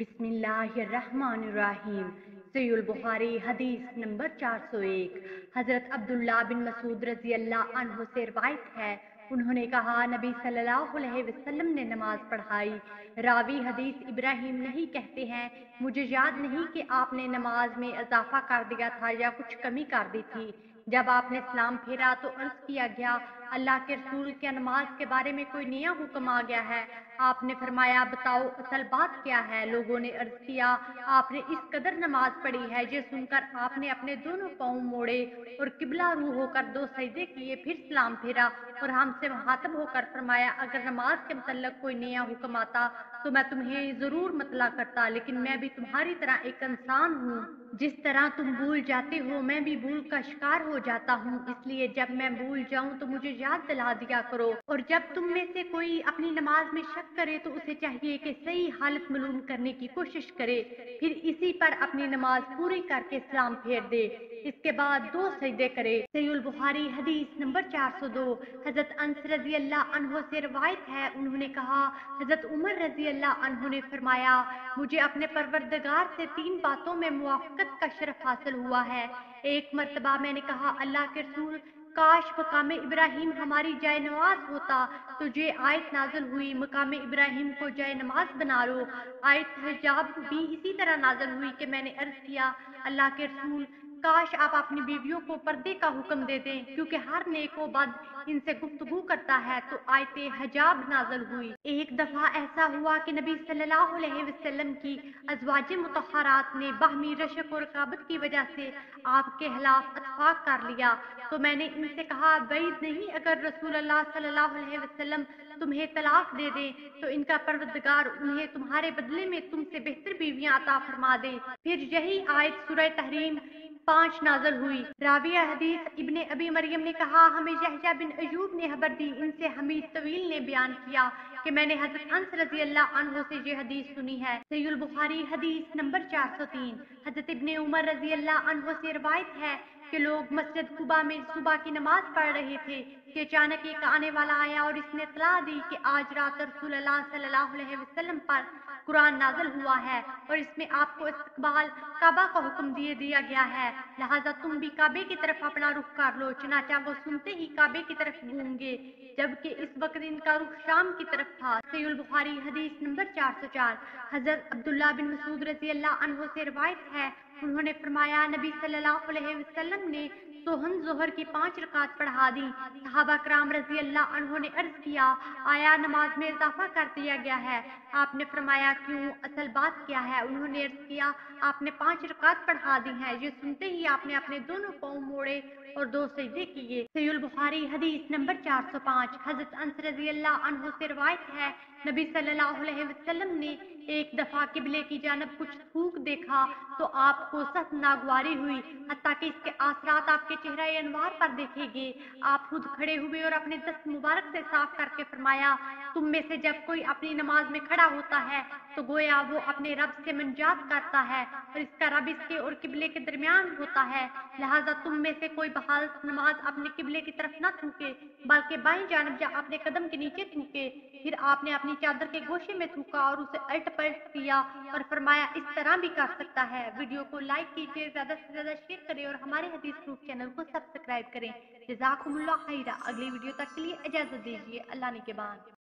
बिस्मिल्लाहिर्रहमानिर्रहीम। सहीहुल बुखारी हदीस नंबर 401। हज़रत अब्दुल्ला बिन मसूद रज़ी अल्लाह अन्हु से रिवायत है, उन्होंने कहा, नबी सल्लल्लाहु अलैहि वसल्लम ने नमाज पढ़ाई। रावी हदीस इब्राहिम नहीं कहते हैं, मुझे याद नहीं कि आपने नमाज में इजाफा कर दिया था या कुछ कमी कर दी थी। जब आपने सलाम फेरा तो अर्ज किया गया, अल्लाह के रसूल, क्या नमाज के बारे में कोई नया हुक्म आ गया है? आपने फरमाया, बताओ असल बात क्या है? लोगों ने अर्ज किया, आपने इस कदर नमाज पढ़ी है। ये सुनकर आपने अपने दोनों पाँव मोड़े और किबला रू होकर दो सजदे किए, फिर सलाम फेरा और हमसे मुखातब होकर फरमाया, अगर नमाज के मतलब कोई नया हुक्म आता तो मैं तुम्हें जरूर मतला करता, लेकिन मैं भी तुम्हारी तरह एक इंसान हूँ। जिस तरह तुम भूल जाते हो मैं भी भूल का शिकार हो जाता हूँ, इसलिए जब मैं भूल जाऊँ तो मुझे याद दिला दिया करो। और जब तुम में से कोई अपनी नमाज में शक करे तो उसे चाहिए कि सही हालत मालूम करने की कोशिश करे, फिर इसी पर अपनी नमाज पूरी करके सलाम फेर दे, इसके बाद दो सजदे करे। सहीहुल बुखारी हदीस नंबर 402। हजरत अनस रजी अल्लाह अन्हु से रवायत है, उन्होंने कहा, हजरत उमर रजी अल्लाह अन्हु ने फरमाया, मुझे अपने परवरदिगार से 3 बातों में मुआफ़क़त का शरफ हासिल हुआ है। एक मर्तबा मैंने कहा, अल्लाह के रसूल, काश मकामे इब्राहिम हमारी जाए नमाज होता। तो ये आयत नाज़िल हुई, मकामे इब्राहिम को जाए नमाज बना लो। आयत हिजाब भी इसी तरह नाज़िल हुई कि मैंने अर्ज किया, अल्लाह के रसूल, काश आप अपनी बीवियों को पर्दे का हुक्म दे दें, क्योंकि हर नेक व बद इनसे गुफ्तगू करता है। तो आयते हिजाब नाज़िल हुई। एक दफा ऐसा हुआ कि नबी सल्लल्लाहु अलैहि वसल्लम की अज़वाजे मुतहरात ने बाहमी रशक और रकाबत की वजह से आपके खिलाफ इत्तफाक कर लिया। तो मैंने इनसे कहा, बैद नहीं, अगर रसूलुल्लाह सल्लल्लाहु अलैहि वसल्लम तुम्हें तलाक दे दें तो इनका परवरदिगार उन्हें तुम्हारे बदले में तुमसे बेहतर बीवियां अता फरमा दे। फिर यही आयत सूरह तहरीम 5 नाज़िल हुई। राविया हदीस इब्ने अबी मरियम ने कहा, हमें यहया बिन अयूब ने खबर दी, इनसे हमीद तवील ने बयान किया कि मैंने हजरत अनस रजी अल्लाह अन्हु से ये हदीस सुनी है। सहीहुल बुखारी हदीस नंबर 403। हजरत इब्ने उमर रजी अल्लाह अन्हु से रवायत है कि लोग मस्जिद कुबा में सुबह की नमाज पढ़ रहे थे कि अचानक एक आने वाला आया और इसने इत्तला दी कि आज रात रसूलुल्लाह सल्लल्लाहु अलैहि वसल्लम पर कुरान नाज़िल हुआ है और इसमें आपको इस्तकबाल काबा का हुक्म दिया गया है, लिहाजा तुम भी काबे की तरफ अपना रुख कर लो। चनाचा वो सुनते ही काबे की तरफ घूम गए, जबकि इस वक्त इनका रुख शाम की तरफ था। सहीहुल बुखारी हदीस नंबर 404। हजरत अब्दुल्ला बिन मसूद रजी अल्लाह अन्हु से रिवायत है, उन्होंने फरमाया, नबी सल्लल्लाहु अलैहि वसल्लम ने सोहन जोहर की 5 रकात पढ़ा दी। सहाबा कराम रजी अल्लाह अन्हु ने अर्ज किया, आया नमाज में इजाफा कर दिया गया है? आपने फरमाया, क्यों, असल बात क्या है? उन्होंने अर्ज किया, आपने 5 रकात पढ़ा दी हैं। ये सुनते ही आपने अपने दोनों पाँव मोड़े और 2 सजदे किए। सहीहुल बुखारी हदीस नंबर 405। हजरत अनस रजी अल्लाह अन्हु से रिवायत है, नबी सल्लल्लाहु अलैहि वसल्लम ने एक दफा किबले की जानब कुछ थूक देखा तो आपको सख्त नागवारी हुई, हत्ता कि इसके आसरात आपके चेहरा अनवार पर देखे गए। आप खुद खड़े हुए और अपने दस्त मुबारक से साफ करके फरमाया, तुम में से जब कोई अपनी नमाज में खड़ा होता है तो गोया वो अपने रब से मुनाजात करता है और इसका रब इसके और किबले के दरमियान होता है। लिहाजा तुम में से कोई बहाल नमाज अपने किबले की तरफ न थूके, बल्कि बाईं जानब या अपने कदम के नीचे थूके। फिर आपने अपनी चादर के गोशे में थूका और उसे अल्ट पलट किया और फरमाया, इस तरह भी कर सकता है। वीडियो को लाइक कीजिए, ज्यादा से ज्यादा शेयर करें और हमारे हदीस प्रूफ चैनल को सब्सक्राइब करें। जज़ाकुमुल्लाह खैरा। अगली वीडियो तक के लिए इजाजत दीजिए। अल्लाह ने के बाद।